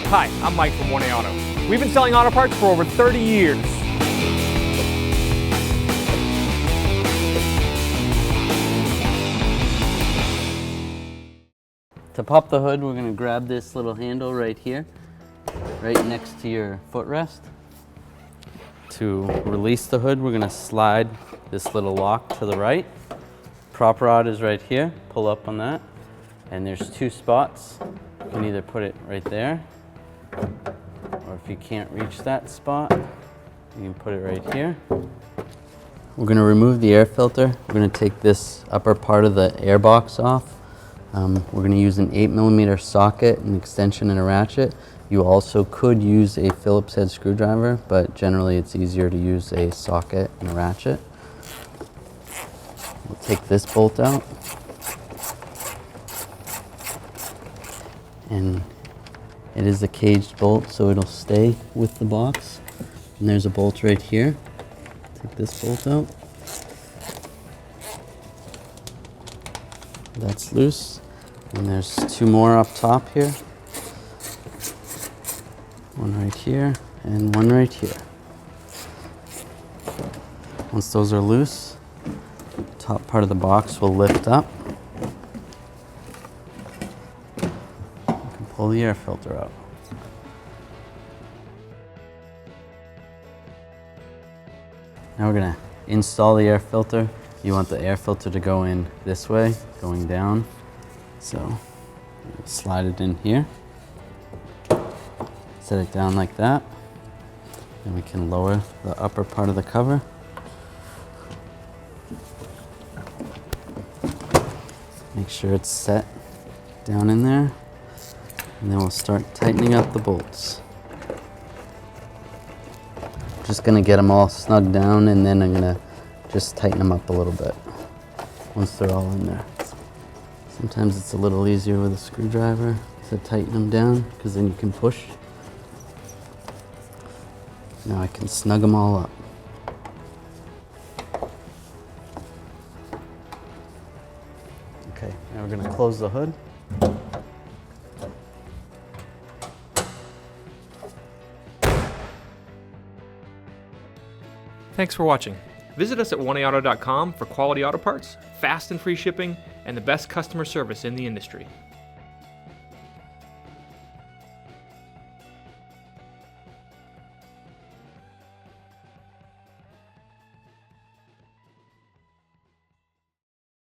Hi, I'm Mike from 1A Auto. We've been selling auto parts for over 30 years. To pop the hood, we're going to grab this little handle right here, right next to your footrest. To release the hood, we're going to slide this little lock to the right. Prop rod is right here. Pull up on that. And there's two spots. You can either put it right there, or if you can't reach that spot, you can put it right here. We're going to remove the air filter. We're going to take this upper part of the air box off. We're going to use an 8mm socket, an extension, and a ratchet. You also could use a Phillips head screwdriver, but generally it's easier to use a socket and a ratchet. We'll take this bolt out. And it is a caged bolt, so it'll stay with the box. And there's a bolt right here. Take this bolt out. That's loose. And there's two more up top here. One right here and one right here. Once those are loose, the top part of the box will lift up. You can pull the air filter out. Now we're going to install the air filter. You want the air filter to go in this way, going down. So slide it in here, set it down like that, and we can lower the upper part of the cover. Make sure it's set down in there, and then we'll start tightening up the bolts. Just gonna get them all snug down, and then I'm gonna just tighten them up a little bit once they're all in there. Sometimes it's a little easier with a screwdriver to tighten them down, because then you can push. Now I can snug them all up. Okay, now we're going to close the hood. Thanks for watching. Visit us at 1aauto.com for quality auto parts, fast and free shipping, and the best customer service in the industry.